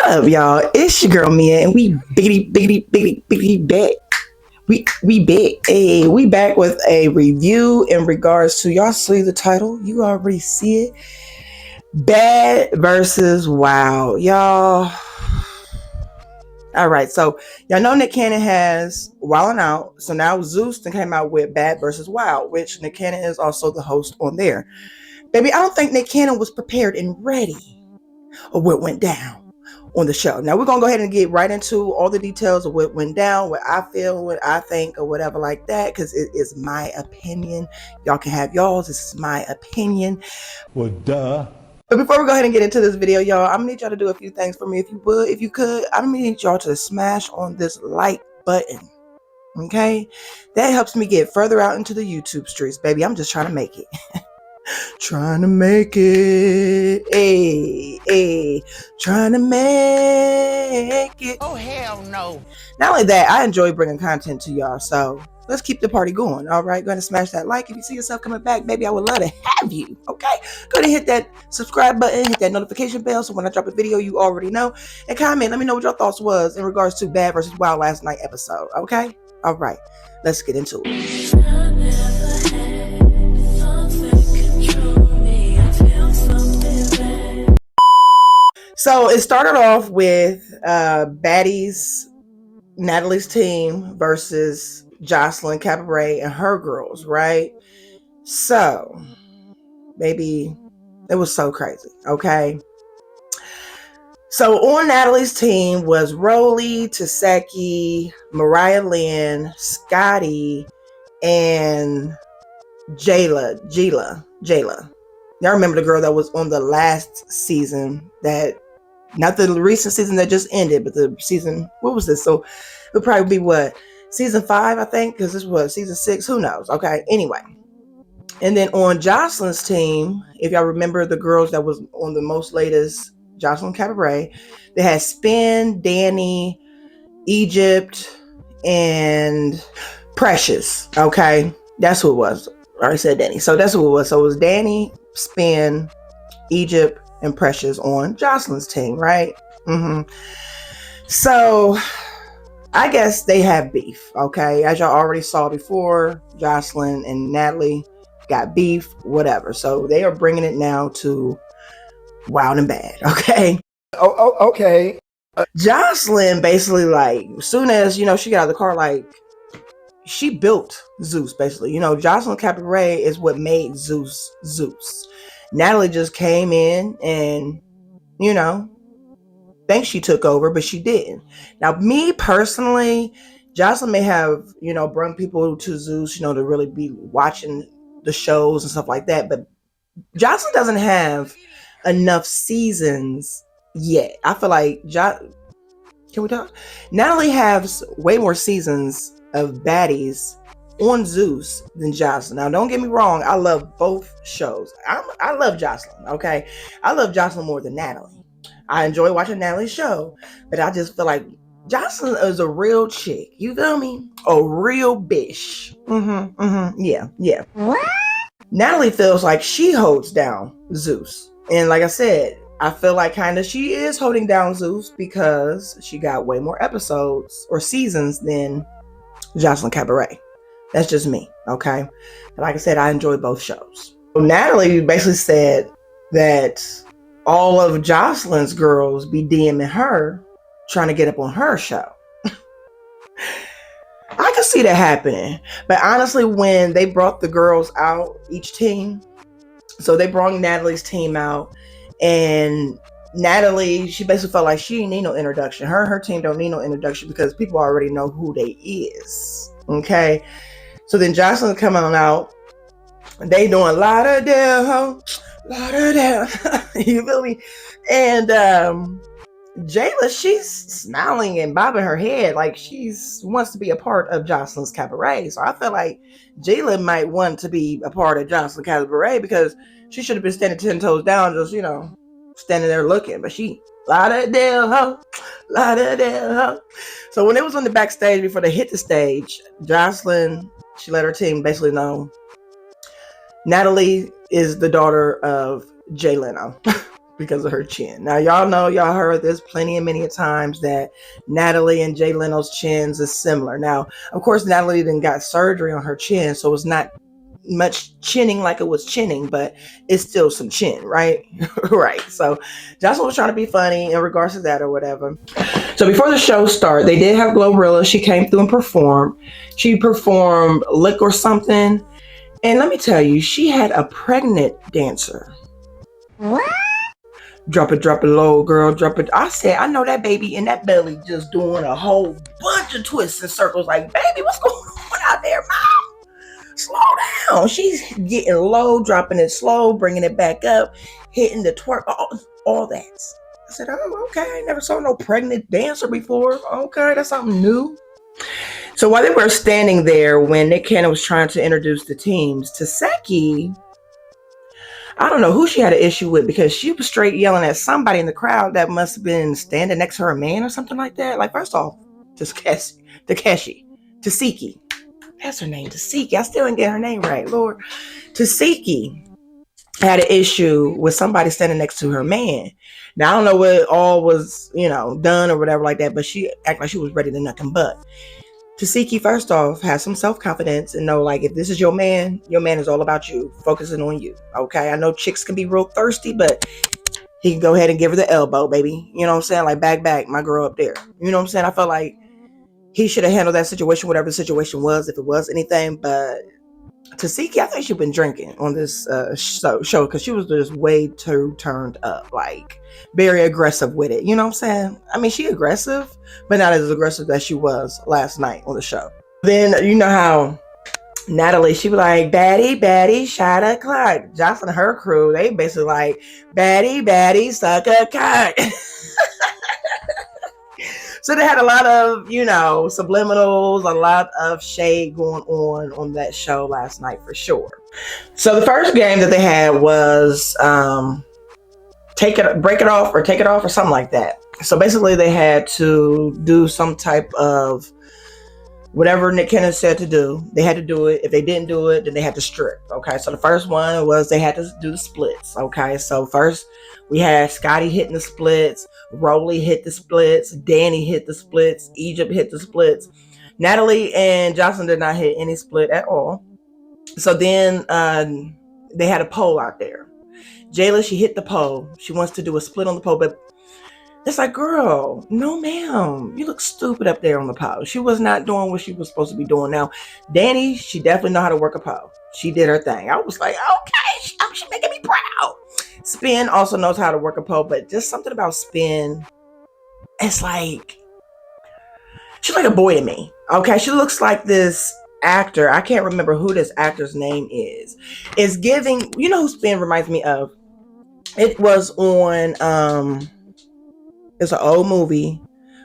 up, y'all? It's your girl Mia, and we biggity back. We back. Hey, we back with a review in regards to y'all see the title. You already see it. Bad versus Wild, y'all. All right, so y'all know Nick Cannon has Wild 'N Out. So now Zeus came out with Bad versus Wild, which Nick Cannon is also the host on there. Baby, I don't think Nick Cannon was prepared and ready of what went down on the show. Now we're gonna go ahead and get right into all the details of what went down, what I feel, what I think, or whatever like that, because it is my opinion. Y'all can have y'all's. This is my opinion. Well, duh. But before we go ahead and get into this video, y'all, I'm gonna need y'all to do a few things for me. If you would, if you could, I'm gonna need y'all to smash on this like button. Okay? That helps me get further out into the YouTube streets, baby. I'm just trying to make it. Trying to make it, trying to make it. Oh, hell no. Not only that, I enjoy bringing content to y'all, so let's keep the party going, all right? Go ahead and smash that like. If you see yourself coming back, baby, I would love to have you, okay? Go ahead and hit that subscribe button, hit that notification bell, so when I drop a video, you already know. And comment, let me know what your thoughts was in regards to Bad versus Wild last night episode, okay? All right, let's get into it. So it started off with Baddies, Natalie's team versus Jocelyn Cabaret and her girls, right? So, baby, it was so crazy, okay? So on Natalie's team was Rolly, Taseki, Mariah Lynn, Scotty, and Jayla. Y'all remember the girl that was on the last season, that not the recent season that just ended, but the season, what was this? So it would probably be what? Season 5, I think, because this was season 6. Who knows? Okay, anyway. And then on Jocelyn's team, if y'all remember the girls that was on the most latest Jocelyn Cabaret, they had Spin, Danny, Egypt, and Precious. Okay, that's who it was. I already said Danny. So that's who it was. So it was Danny, Spin, Egypt, and Precious on Jocelyn's team, right? So I guess they have beef, okay? As y'all already saw before, Jocelyn and Natalie got beef, whatever. So they are bringing it now to Wild and Bad, okay? Okay. Jocelyn basically, like, as soon as, she got out of the car, like, she built Zeus, basically. Jocelyn Cabaret is what made Zeus Zeus. Natalie just came in and, thinks she took over, but she didn't. Now, me personally, Jocelyn may have, brought people to Zeus, to really be watching the shows and stuff like that. But Jocelyn doesn't have enough seasons yet. I feel like, can we talk? Natalie has way more seasons of Baddies on Zeus than Jocelyn. Now, don't get me wrong. I love both shows. I love Jocelyn, okay? I love Jocelyn more than Natalie. I enjoy watching Natalie's show, but I just feel like Jocelyn is a real chick. You feel me? A real bish. Yeah. What? Natalie feels like she holds down Zeus. And like I said, I feel like kind of she is holding down Zeus because she got way more episodes or seasons than Jocelyn Cabaret. That's just me, okay? But like I said, I enjoy both shows. So Natalie basically said that all of Jocelyn's girls be DMing her, trying to get up on her show. I can see that happening. But honestly, when they brought the girls out, each team, so they brought Natalie's team out, and Natalie, she basically felt like she didn't need no introduction. Her team don't need no introduction because people already know who they is, okay? So then Jocelyn come on out. They doing Lauderdale, you feel me? And Jayla, she's smiling and bobbing her head like she's wants to be a part of Jocelyn's Cabaret. So I feel like Jayla might want to be a part of Jocelyn Cabaret because she should have been standing 10 toes down, just standing there looking. But she Lauderdale. So when it was on the backstage before they hit the stage, Jocelyn, she let her team basically know Natalie is the daughter of Jay Leno. because of her chin. Now, y'all know, y'all heard this plenty and many a times that Natalie and Jay Leno's chins is similar. Now, of course, Natalie then got surgery on her chin, so it's not much chinning like it was chinning, but it's still some chin, right? Right. So Jocelyn was trying to be funny in regards to that or whatever. So before the show started, they did have Glorilla. She came through and performed. She performed Lick or Something. And let me tell you, she had a pregnant dancer. What? Drop it low, girl, drop it. I said, I know that baby in that belly just doing a whole bunch of twists and circles like, baby, what's going on out there, mom? Slow down. She's getting low, dropping it slow, bringing it back up, hitting the twerk, all that. I said, oh, okay. I never saw no pregnant dancer before. Okay, that's something new. So while they were standing there, when Nick Cannon was trying to introduce the teams, Taseki, I don't know who she had an issue with, because she was straight yelling at somebody in the crowd that must have been standing next to her man or something like that. Like, first off, Taseki, that's her name, Taseki. I still didn't get her name right, Lord. Taseki had an issue with somebody standing next to her man. Now, I don't know what all was, done or whatever like that, but she acted like she was ready to nothing but. Taseki, first off, has some self-confidence and know, like, if this is your man is all about you, focusing on you, okay? I know chicks can be real thirsty, but he can go ahead and give her the elbow, baby. You know what I'm saying? Like, back, my girl up there. You know what I'm saying? I felt like he should have handled that situation, whatever the situation was, if it was anything, but Taseki, I think she'd been drinking on this show, because she was just way too turned up, like very aggressive with it. You know what I'm saying? I mean, she aggressive, but not as aggressive as she was last night on the show. Then, you know how Natalie, she was like, baddie, shot a clock. Jocelyn and her crew, they basically like, baddie, suck a cock. So they had a lot of, subliminals, a lot of shade going on that show last night for sure. So the first game that they had was break it off or something like that. So basically they had to do some type of whatever Nick Cannon said to do. They had to do it. If they didn't do it, then they had to strip. Okay, so the first one was they had to do the splits. Okay, so first we had Scotty hitting the splits, Rolly hit the splits, Danny hit the splits, Egypt hit the splits. Natalie and Jocelyn did not hit any split at all. So then they had a pole out there. Jayla, she hit the pole. She wants to do a split on the pole, but it's like, girl, no ma'am. You look stupid up there on the pole. She was not doing what she was supposed to be doing. Now, Danny, she definitely know how to work a pole. She did her thing. I was like, okay, she's making me proud. Spin also knows how to work a pole, but just something about Spin, it's like, she's like a boy to me. Okay, she looks like this actor. I can't remember who this actor's name is. It's giving, you know who Spin reminds me of? It was on, it's an old movie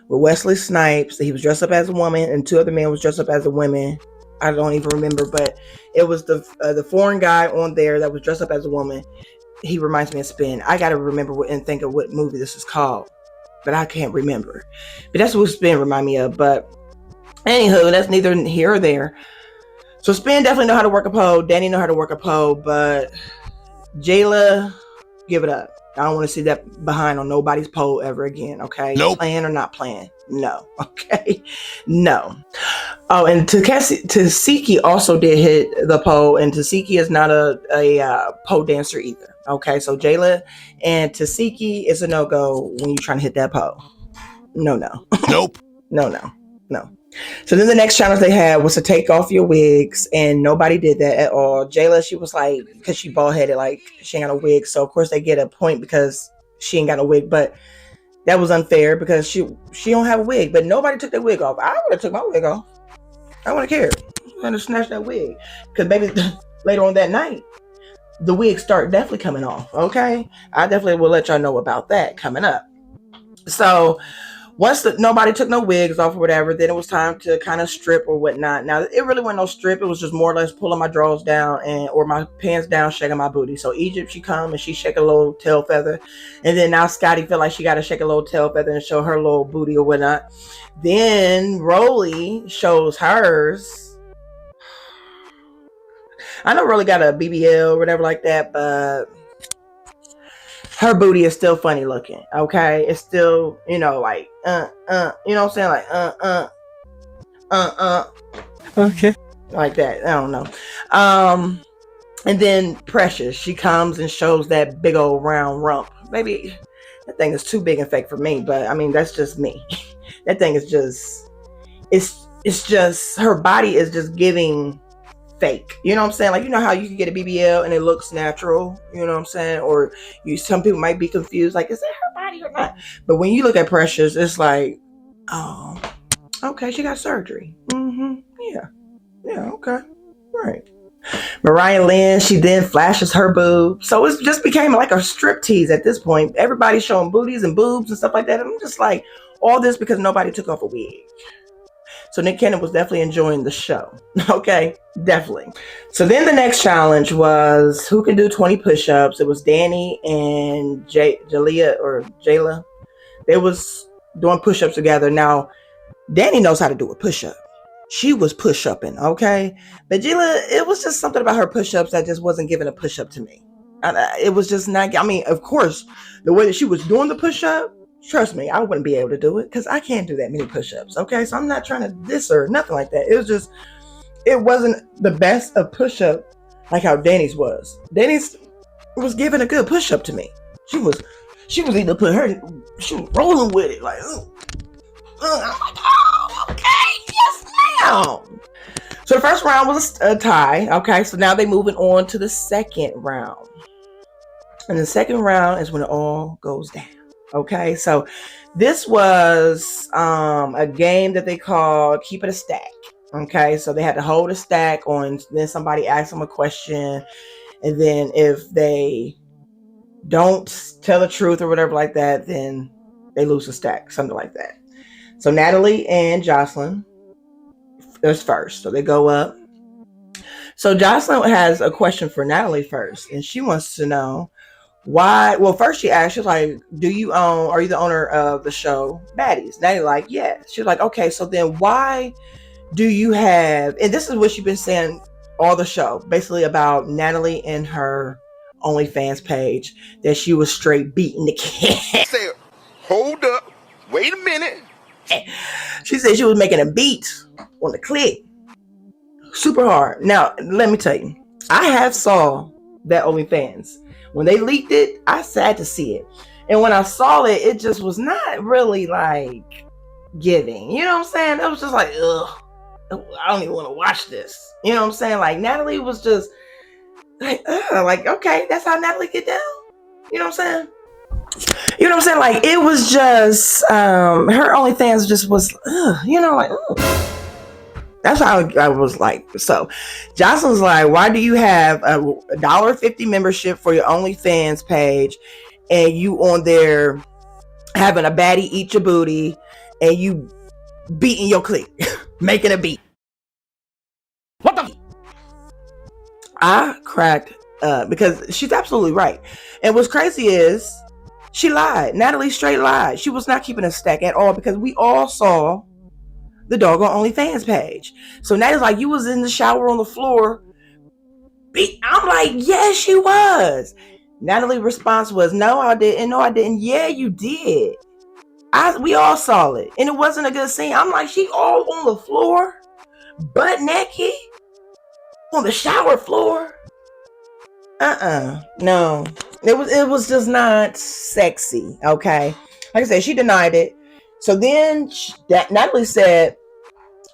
with Wesley Snipes. He was dressed up as a woman and two other men was dressed up as a woman. I don't even remember, but it was the foreign guy on there that was dressed up as a woman. He reminds me of Spin. I got to remember and think of what movie this is called, but I can't remember. But that's what Spin remind me of. But anywho, that's neither here or there. So Spin definitely know how to work a pole. Danny know how to work a pole, but Jayla, give it up. I don't want to see that behind on nobody's pole ever again, okay? Nope. Playing or not playing? No, okay? No. Oh, and Taseki also did hit the pole, and Taseki is not a pole dancer either, okay? So Jayla and Taseki is a no-go when you're trying to hit that pole. No. Nope. No. So then the next challenge they had was to take off your wigs, and nobody did that at all. Jayla, she was like, because she bald-headed, like she ain't got a wig, so of course they get a point because she ain't got a wig, but that was unfair because she don't have a wig, but nobody took their wig off. I would have took my wig off. I wouldn't care. I'm gonna snatch that wig, because maybe later on that night the wigs start definitely coming off. Okay, I definitely will let y'all know about that coming up. So once nobody took no wigs off or whatever, then it was time to kind of strip or whatnot. Now, it really wasn't no strip. It was just more or less pulling my drawers down or my pants down, shaking my booty. So Egypt, she come and she shake a little tail feather. And then now Scotty feel like she got to shake a little tail feather and show her little booty or whatnot. Then Rolly shows hers. I know Rolly got a BBL or whatever like that, but her booty is still funny looking. Okay, it's still, you know, like you know what I'm saying, like Okay. like that. I don't know. And then Precious, she comes and shows that big old round rump. Maybe that thing is too big and fake for me, but I mean that's just me. That thing is just, it's just, her body is just giving fake. You know what I'm saying? Like, you know how you can get a BBL and it looks natural, you know what I'm saying? Or some people might be confused, like, is that her body or not? But when you look at Precious, it's like, oh, okay, she got surgery. Yeah, okay. Right. Mariah Lynn, she then flashes her boob. So it just became like a strip tease at this point. Everybody's showing booties and boobs and stuff like that. I'm just like, all this because nobody took off a wig. So Nick Cannon was definitely enjoying the show. Okay, definitely. So then the next challenge was who can do 20 push-ups. It was Danny and Jayla. They was doing push-ups together. Now, Danny knows how to do a push-up. She was push-upping, okay? But Jayla, it was just something about her push-ups that just wasn't giving a push-up to me. It was just not, I mean, of course, the way that she was doing the push-up, trust me, I wouldn't be able to do it because I can't do that many push-ups, okay? So I'm not trying to diss her, nothing like that. It was just, it wasn't the best of push-up like how Danny's was. Danny's was giving a good push-up to me. She was either she was rolling with it, like, I'm like, oh, okay, yes, ma'am. So the first round was a tie, okay? So now they're moving on to the second round. And the second round is when it all goes down. Okay, so this was a game that they called Keep It a Stack. Okay, so they had to hold a stack on, then somebody asked them a question, and then if they don't tell the truth or whatever like that, then they lose a stack, something like that. So Natalie and Jocelyn is first, so they go up. So Jocelyn has a question for Natalie first, and she wants to know why. Well, first she asked, she's like, are you the owner of the show Baddies? Natalie like, yeah. She's like, okay, so then why do you have, and this is what she's been saying all the show, basically about Natalie and her OnlyFans page, that she was straight beating the kid. Say, hold up, wait a minute. She said she was making a beat on the click super hard. Now, let me tell you, I have saw that OnlyFans. When they leaked it, I sad to see it. And when I saw it, it just was not really like giving. You know what I'm saying? It was just like, ugh, I don't even want to watch this. You know what I'm saying? Like Natalie was just like, ugh, like, okay, that's how Natalie get down. You know what I'm saying? You know what I'm saying? Like it was just her OnlyFans just was, you know, like, ugh. That's how I was like. So Jocelyn's like, why do you have a $1.50 membership for your OnlyFans page and you on there having a baddie eat your booty and you beating your clique, making a beat? What the? I cracked because she's absolutely right. And what's crazy is she lied. Natalie straight lied. She was not keeping a stack at all because we all saw the doggone OnlyFans page. So Natalie's like, you was in the shower on the floor. I'm like, yes, she was. Natalie's response was, no, I didn't. No, I didn't. Yeah, you did. We all saw it. And it wasn't a good scene. I'm like, she all on the floor, butt naked, on the shower floor. No. It was just not sexy, okay? Like I said, she denied it. So then Natalie said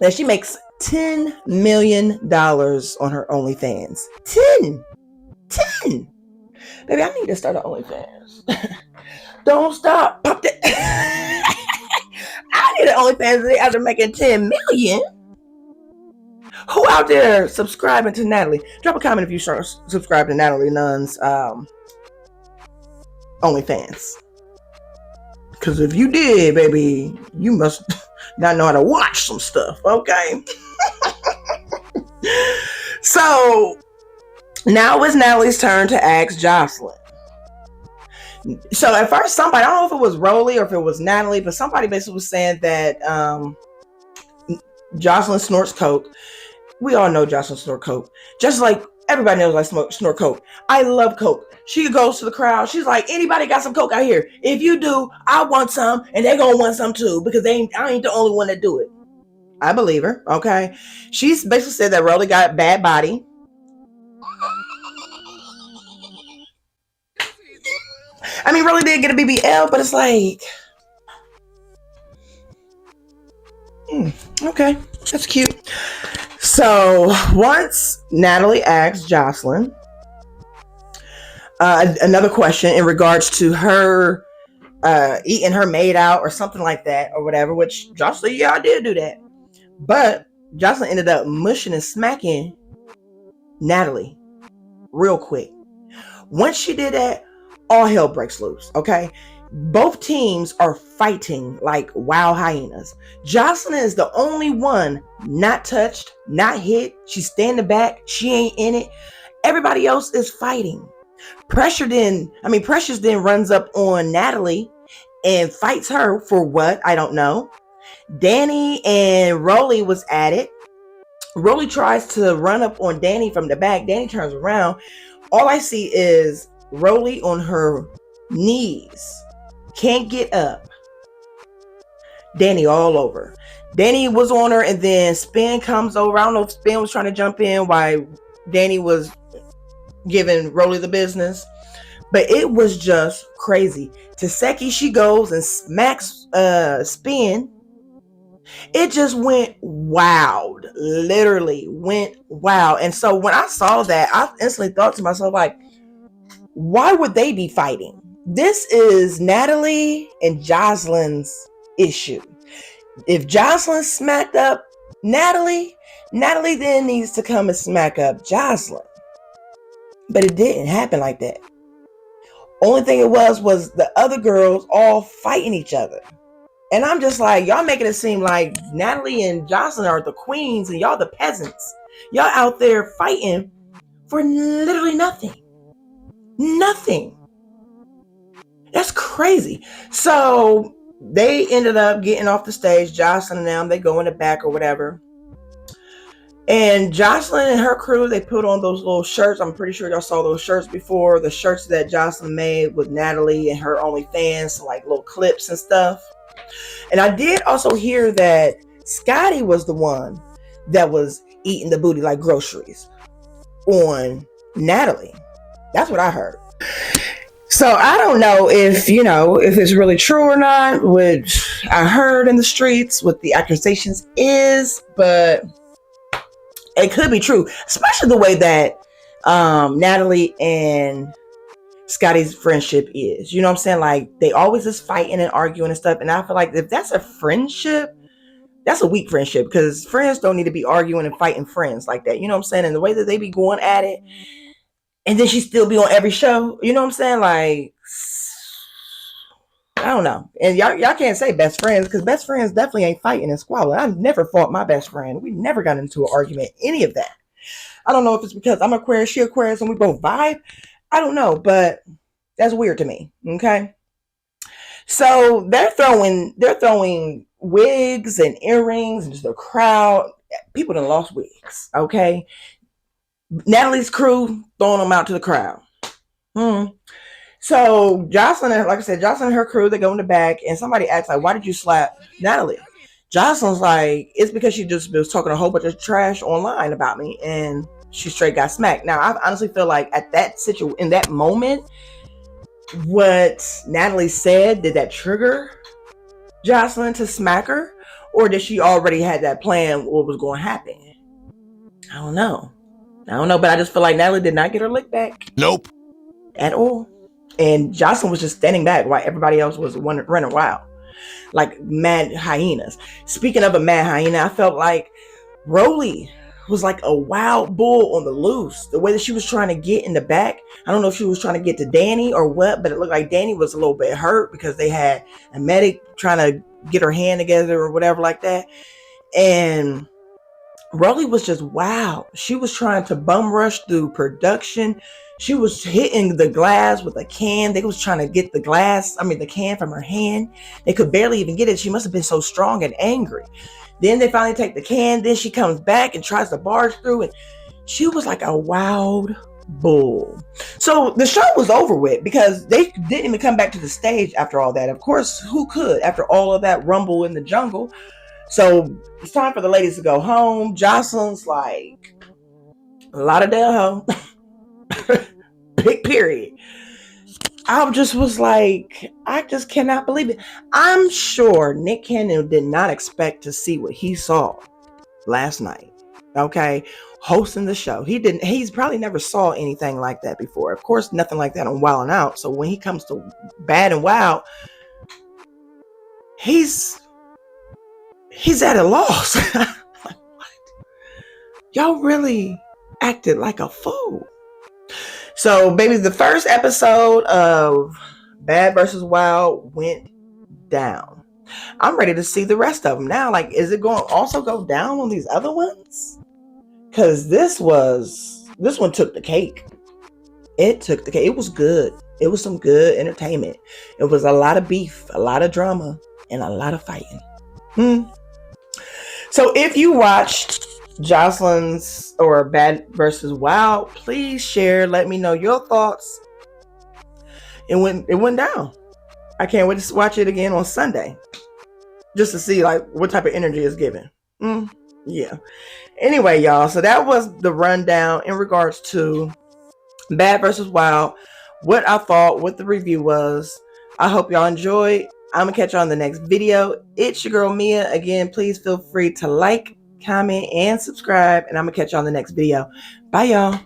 that she makes $10 million on her OnlyFans. 10. Baby, I need to start an OnlyFans. Don't stop. Pop that. I need an OnlyFans after making 10 million. Who out there subscribing to Natalie? Drop a comment if you subscribe to Natalie Nunn's OnlyFans. Because if you did, baby, you must not know how to watch some stuff, okay? So now it's Natalie's turn to ask Jocelyn. So at first, somebody, I don't know if it was Rolly or if it was Natalie, but somebody basically was saying that Jocelyn snorts coke. We all know Jocelyn snorts coke. Just like Everybody knows I snort coke. I love coke. She goes to the crowd. She's like, anybody got some coke out here? If you do, I want some, and they gonna want some too, because I ain't the only one that do it. I believe her. Okay, she's basically said that Rolly got a bad body. I mean, Rolly did get a BBL, but it's like, okay, that's cute. So once Natalie asked Jocelyn another question in regards to her eating her maid out or something like that or whatever, which Jocelyn, yeah, I did do that. But Jocelyn ended up mushing and smacking Natalie real quick. Once she did that, all hell breaks loose, okay? Both teams are fighting like wild hyenas. Jocelyn is the only one not touched, not hit. She's standing back. She ain't in it. Everybody else is fighting. Precious then runs up on Natalie and fights her for what? I don't know. Danny and Rolly was at it. Rolly tries to run up on Danny from the back. Danny turns around. All I see is Rolly on her knees. Can't get up. Danny all over. Danny was on her, and then Spin comes over. I don't know if Spin was trying to jump in while Danny was giving Rolly the business. But it was just crazy. Taseki, she goes and smacks Spin. It just went wild. Literally went wild. And so when I saw that, I instantly thought to myself, like, why would they be fighting? This is Natalie and Jocelyn's issue. If Jocelyn smacked up Natalie then needs to come and smack up Jocelyn. But it didn't happen like that. Only thing it was the other girls all fighting each other. And I'm just like, y'all making it seem like Natalie and Jocelyn are the queens and y'all the peasants. Y'all out there fighting for literally nothing. Nothing. That's crazy. So they ended up getting off the stage. Jocelyn and them, they go in the back or whatever. And Jocelyn and her crew, they put on those little shirts. I'm pretty sure y'all saw those shirts before. The shirts that Jocelyn made with Natalie and her OnlyFans, so like little clips and stuff. And I did also hear that Scotty was the one that was eating the booty like groceries on Natalie. That's what I heard. So I don't know if it's really true or not, which I heard in the streets what the accusations is, but it could be true, especially the way that Natalie and Scotty's friendship is. You know what I'm saying? Like, they always just fighting and arguing and stuff. And I feel like if that's a friendship, that's a weak friendship, because friends don't need to be arguing and fighting friends like that. You know what I'm saying? And the way that they be going at it, and then she still be on every show. You know what I'm saying? Like, I don't know. And y'all can't say best friends, because best friends definitely ain't fighting and squabbling. I've never fought my best friend. We never got into an argument, any of that. I don't know if it's because I'm Aquarius, she Aquarius, and we both vibe. I don't know, but that's weird to me. Okay. So they're throwing wigs and earrings into the crowd. People done lost wigs. Okay. Natalie's crew throwing them out to the crowd. So Jocelyn, like I said, Jocelyn and her crew, they go in the back, and somebody asks, like, why did you slap Natalie? Jocelyn's like, it's because she just was talking a whole bunch of trash online about me, and she straight got smacked. Now, I honestly feel like at that in that moment, what Natalie said, did that trigger Jocelyn to smack her? Or did she already had that plan what was going to happen? I don't know, but I just feel like Natalie did not get her lick back. Nope. At all. And Jocelyn was just standing back while everybody else was running wild. Like mad hyenas. Speaking of a mad hyena, I felt like Rolly was like a wild bull on the loose. The way that she was trying to get in the back, I don't know if she was trying to get to Danny or what, but it looked like Danny was a little bit hurt because they had a medic trying to get her hand together or whatever like that. And Rolly was just wild. She was trying to bum rush through production. She was hitting the glass with a can. They was trying to get the can from her hand. They could barely even get it. She must have been so strong and angry. Then they finally take the can. Then she comes back and tries to barge through, and She was like a wild bull. So the show was over with because they didn't even come back to the stage after all that. Of course, who could after all of that rumble in the jungle? So it's time for the ladies to go home. Jocelyn's like, a lot of damn hoe. Big period. I just was like, I just cannot believe it. I'm sure Nick Cannon did not expect to see what he saw last night. Okay, hosting the show. He's probably never saw anything like that before. Of course, nothing like that on Wild 'N Out. So when he comes to Bad and Wild, he's at a loss. Like, what? Y'all really acted like a fool. So, baby, the first episode of Bad versus Wild went down. I'm ready to see the rest of them now. Like, is it going to also go down on these other ones? Because this one took the cake. It took the cake. It was good. It was some good entertainment. It was a lot of beef, a lot of drama, and a lot of fighting. So if you watched Jocelyn's or Bad versus Wild, please share. Let me know your thoughts. It went down. I can't wait to watch it again on Sunday, just to see like what type of energy is given. Yeah. Anyway, y'all. So that was the rundown in regards to Bad versus Wild. What I thought, what the review was. I hope y'all enjoyed. I'm gonna catch you on the next video. It's your girl Mia. Again, please feel free to like, comment, and subscribe. And I'm gonna catch you on the next video. Bye, y'all.